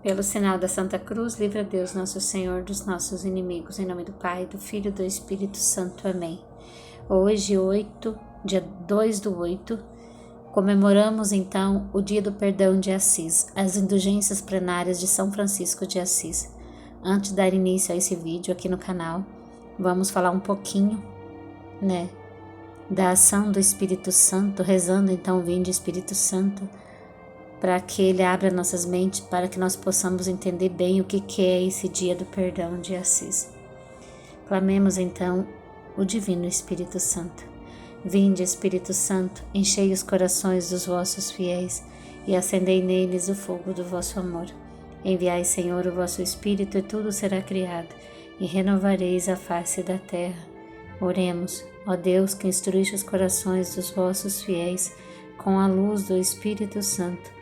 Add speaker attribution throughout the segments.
Speaker 1: Pelo sinal da Santa Cruz, livra Deus nosso Senhor dos nossos inimigos. Em nome do Pai, do Filho e do Espírito Santo. Amém. Hoje, dia 2/8, comemoramos então o Dia do Perdão de Assis, as indulgências plenárias de São Francisco de Assis. Antes de dar início a esse vídeo aqui no canal, vamos falar um pouquinho, da ação do Espírito Santo, rezando então vinde Espírito Santo, para que Ele abra nossas mentes, para que nós possamos entender bem o que é esse Dia do Perdão de Assis. Clamemos então o Divino Espírito Santo. Vinde, Espírito Santo, enchei os corações dos vossos fiéis e acendei neles o fogo do vosso amor. Enviai, Senhor, o vosso Espírito, e tudo será criado, e renovareis a face da terra. Oremos, ó Deus, que instruíste os corações dos vossos fiéis com a luz do Espírito Santo.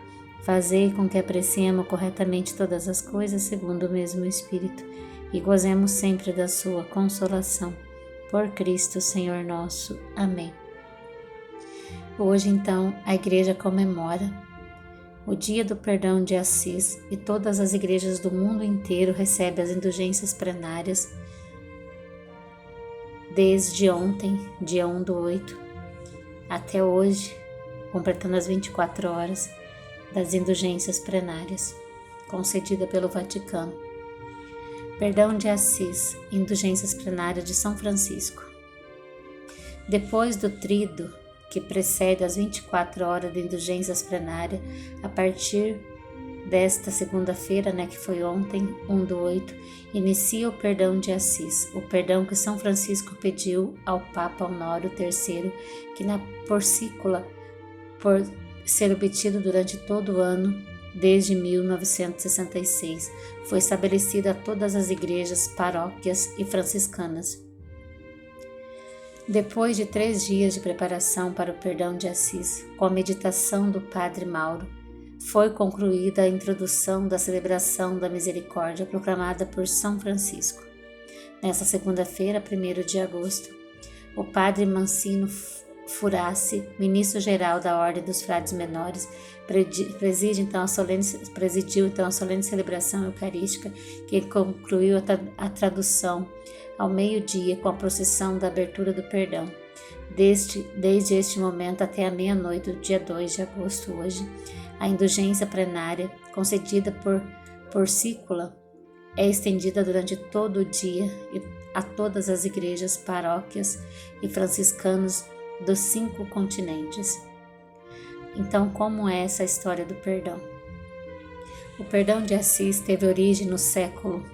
Speaker 1: Fazei com que apreciemos corretamente todas as coisas segundo o mesmo Espírito e gozemos sempre da sua consolação. Por Cristo, Senhor nosso. Amém. Hoje, então, a Igreja comemora o Dia do Perdão de Assis e todas as igrejas do mundo inteiro recebem as indulgências plenárias desde ontem, dia 1/8, até hoje, completando as 24 horas das indulgências plenárias, concedida pelo Vaticano. Perdão de Assis, indulgências plenárias de São Francisco. Depois do tríduo, que precede as 24 horas de indulgências plenárias, a partir desta segunda-feira, que foi ontem, 1/8, inicia o perdão de Assis, o perdão que São Francisco pediu ao Papa Honório III, que na porcícula, por ser obtido durante todo o ano, desde 1966, foi estabelecida a todas as igrejas, paróquias e franciscanas. Depois de 3 dias de preparação para o perdão de Assis, com a meditação do Padre Mauro, foi concluída a introdução da celebração da misericórdia proclamada por São Francisco. Nessa segunda-feira, 1º de agosto, o Padre Mancino Furace, ministro-geral da Ordem dos Frades Menores, presidiu então a solene celebração eucarística, que concluiu a tradução ao meio-dia com a procissão da abertura do perdão. Desde este momento até a meia-noite do dia 2 de agosto, hoje, a indulgência plenária, concedida por sícula, é estendida durante todo o dia a todas as igrejas, paróquias e franciscanos dos 5 continentes. Então, como é essa história do perdão? O perdão de Assis teve origem no século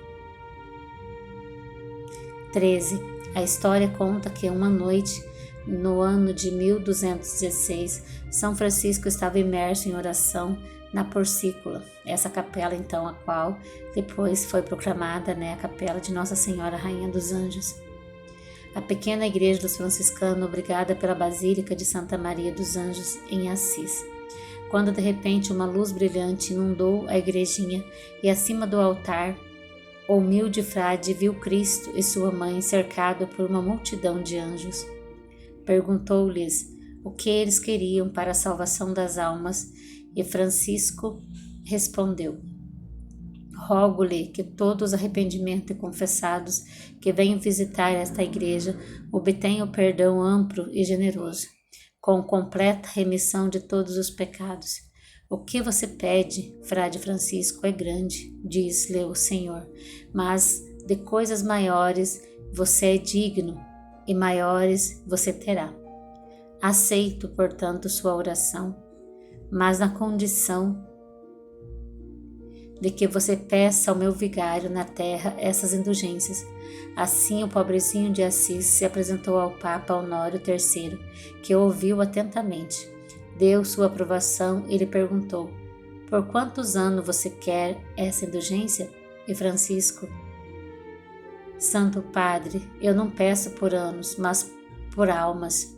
Speaker 1: XIII. A história conta que uma noite, no ano de 1216, São Francisco estava imerso em oração na porcícula, essa capela então a qual depois foi proclamada a capela de Nossa Senhora Rainha dos Anjos. A pequena igreja dos franciscanos, obrigada pela Basílica de Santa Maria dos Anjos em Assis, quando de repente uma luz brilhante inundou a igrejinha e acima do altar, o humilde frade viu Cristo e sua mãe cercado por uma multidão de anjos. Perguntou-lhes o que eles queriam para a salvação das almas e Francisco respondeu: rogo-lhe que todos arrependimentos e confessados que venham visitar esta igreja obtenham o perdão amplo e generoso, com completa remissão de todos os pecados. O que você pede, frade Francisco, é grande, diz-lhe o Senhor, mas de coisas maiores você é digno e maiores você terá. Aceito, portanto, sua oração, mas na condição de que você peça ao meu vigário na terra essas indulgências. Assim o pobrezinho de Assis se apresentou ao Papa Honório III, que o ouviu atentamente. Deu sua aprovação e lhe perguntou: por quantos anos você quer essa indulgência? E Francisco: Santo Padre, eu não peço por anos, mas por almas.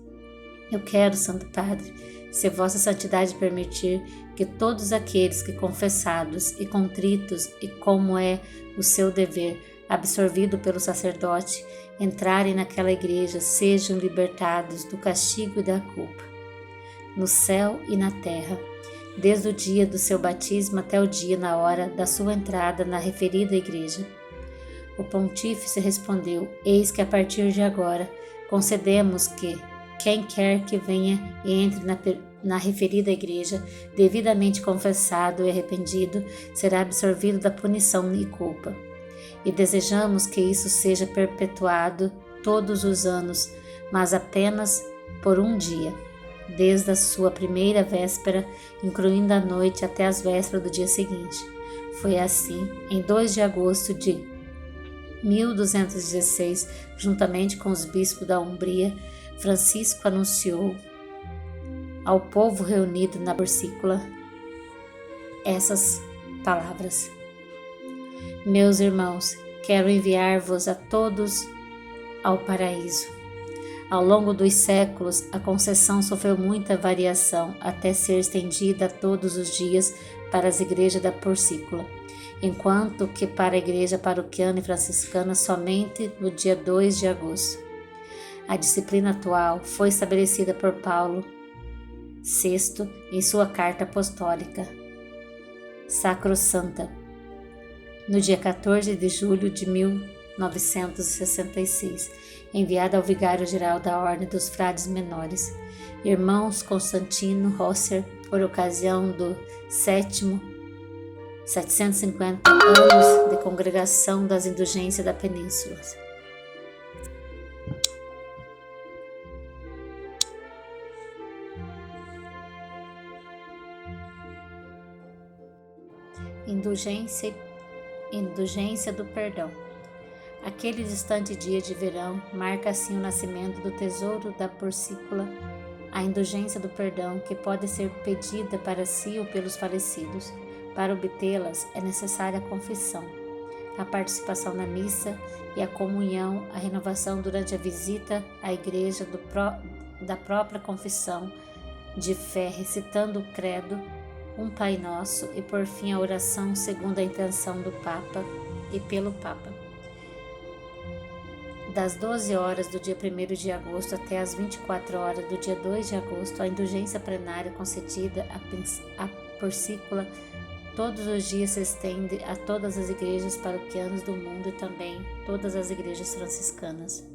Speaker 1: Eu quero, Santo Padre, se vossa santidade permitir, que todos aqueles que confessados e contritos e como é o seu dever, absorvido pelo sacerdote, entrarem naquela igreja, sejam libertados do castigo e da culpa. No céu e na terra, desde o dia do seu batismo até o dia na hora da sua entrada na referida igreja. O pontífice respondeu: eis que a partir de agora concedemos que quem quer que venha e entre na referida igreja, devidamente confessado e arrependido, será absolvido da punição e culpa. E desejamos que isso seja perpetuado todos os anos, mas apenas por um dia, desde a sua primeira véspera, incluindo a noite até as vésperas do dia seguinte. Foi assim, em 2 de agosto de 1216, juntamente com os bispos da Umbria, Francisco anunciou ao povo reunido na Porcícula essas palavras: meus irmãos, quero enviar-vos a todos ao paraíso. Ao longo dos séculos, a concessão sofreu muita variação até ser estendida todos os dias para as igrejas da Porcícula, enquanto que para a igreja paroquiana e franciscana somente no dia 2 de agosto. A disciplina atual foi estabelecida por Paulo VI em sua carta apostólica Sacrosanta, no dia 14 de julho de 1966, enviada ao vigário-geral da Ordem dos Frades Menores, irmãos Constantino Rosser, por ocasião do 750 anos de congregação das indulgências da Península. Indulgência do perdão. Aquele distante dia de verão marca assim o nascimento do tesouro da Porcícula, a indulgência do perdão, que pode ser pedida para si ou pelos falecidos. Para obtê-las é necessária a confissão, a participação na missa e a comunhão, a renovação durante a visita à igreja da própria confissão de fé, recitando o credo, um Pai Nosso e por fim a oração segundo a intenção do Papa e pelo Papa. Das 12 horas do dia 1º de agosto até as 24 horas do dia 2 de agosto, a indulgência plenária concedida à Porcícula todos os dias se estende a todas as igrejas paroquianas do mundo e também todas as igrejas franciscanas.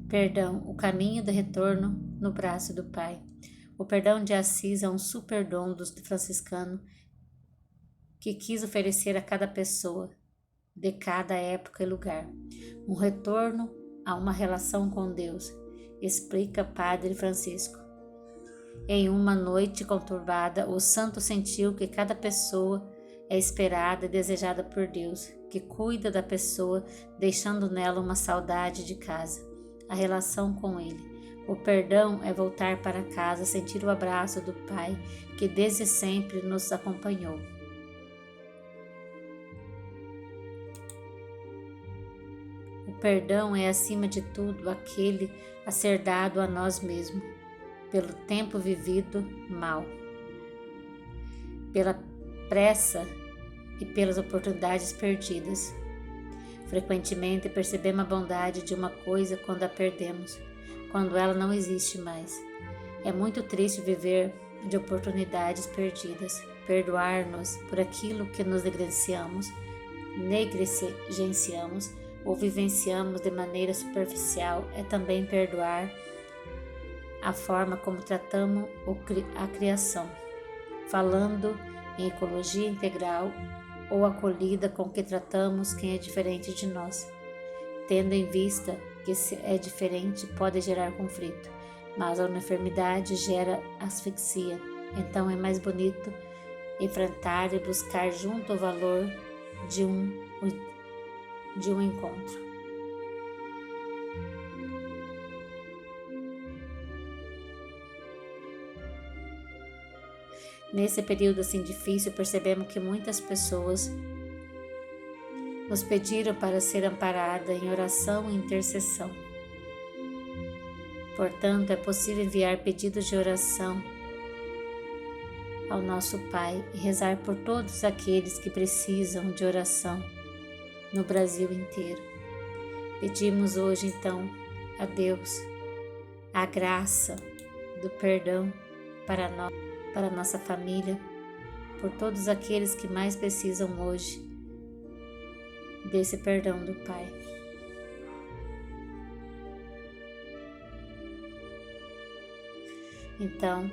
Speaker 1: Perdão, o caminho do retorno no braço do Pai. O perdão de Assis é um superdom do franciscano que quis oferecer a cada pessoa, de cada época e lugar, um retorno a uma relação com Deus, explica Padre Francisco. Em uma noite conturbada, o santo sentiu que cada pessoa é esperada e desejada por Deus, que cuida da pessoa, deixando nela uma saudade de casa, a relação com Ele. O perdão é voltar para casa, sentir o abraço do Pai, que desde sempre nos acompanhou. O perdão é, acima de tudo, aquele a ser dado a nós mesmos, pelo tempo vivido mal, pela pressa e pelas oportunidades perdidas. Frequentemente percebemos a bondade de uma coisa quando a perdemos, quando ela não existe mais. É muito triste viver de oportunidades perdidas. Perdoar-nos por aquilo que nos negligenciamos ou vivenciamos de maneira superficial é também perdoar a forma como tratamos a criação, falando em ecologia integral, ou acolhida com que tratamos quem é diferente de nós, tendo em vista que se é diferente pode gerar conflito, mas a enfermidade gera asfixia. Então é mais bonito enfrentar e buscar junto o valor de um encontro. Nesse período assim difícil, percebemos que muitas pessoas nos pediram para ser amparada em oração e intercessão. Portanto, é possível enviar pedidos de oração ao nosso Pai e rezar por todos aqueles que precisam de oração no Brasil inteiro. Pedimos hoje então a Deus a graça do perdão para nós, para a nossa família, por todos aqueles que mais precisam hoje desse perdão do Pai. Então,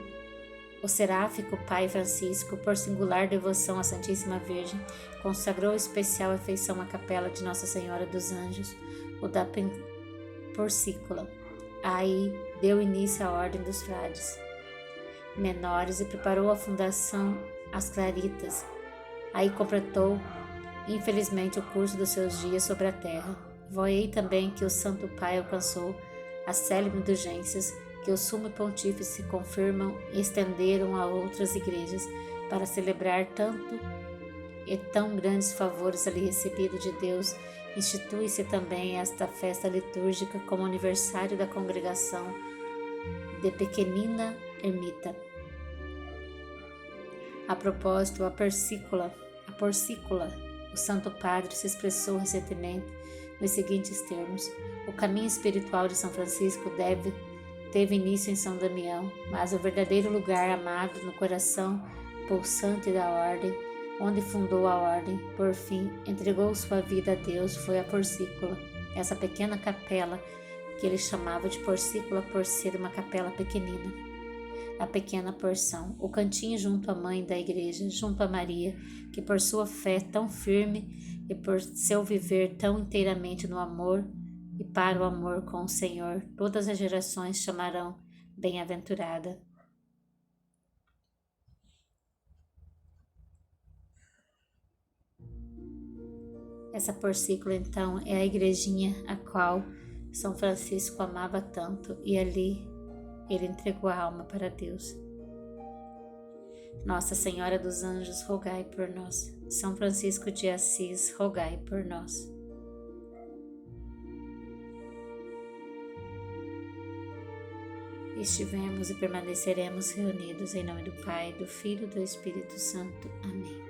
Speaker 1: o seráfico Pai Francisco, por singular devoção à Santíssima Virgem, consagrou especial afeição à capela de Nossa Senhora dos Anjos, o da Porcíncula. Aí deu início à Ordem dos Frades Menores e preparou a fundação às Claritas. Aí completou, infelizmente, o curso dos seus dias sobre a terra. Foi aí também que o Santo Pai alcançou as célebres indulgências que o Sumo Pontífice confirmam e estenderam a outras igrejas para celebrar tanto e tão grandes favores ali recebidos de Deus. Institui-se também esta festa litúrgica como aniversário da congregação de Pequenina Ermita. A propósito, a Porcíncula, o Santo Padre se expressou recentemente nos seguintes termos: o caminho espiritual de São Francisco teve início em São Damião, mas o verdadeiro lugar amado no coração pulsante da ordem, onde fundou a ordem, por fim, entregou sua vida a Deus, foi a Porcíncula. Essa pequena capela, que ele chamava de Porcíncula por ser uma capela pequenina. A pequena porção, o cantinho junto à mãe da igreja, junto a Maria, que por sua fé tão firme e por seu viver tão inteiramente no amor e para o amor com o Senhor, todas as gerações chamarão bem-aventurada. Essa Porcíncula, então, é a igrejinha a qual São Francisco amava tanto e ali ele entregou a alma para Deus. Nossa Senhora dos Anjos, rogai por nós. São Francisco de Assis, rogai por nós. Estivemos e permaneceremos reunidos em nome do Pai, do Filho e do Espírito Santo. Amém.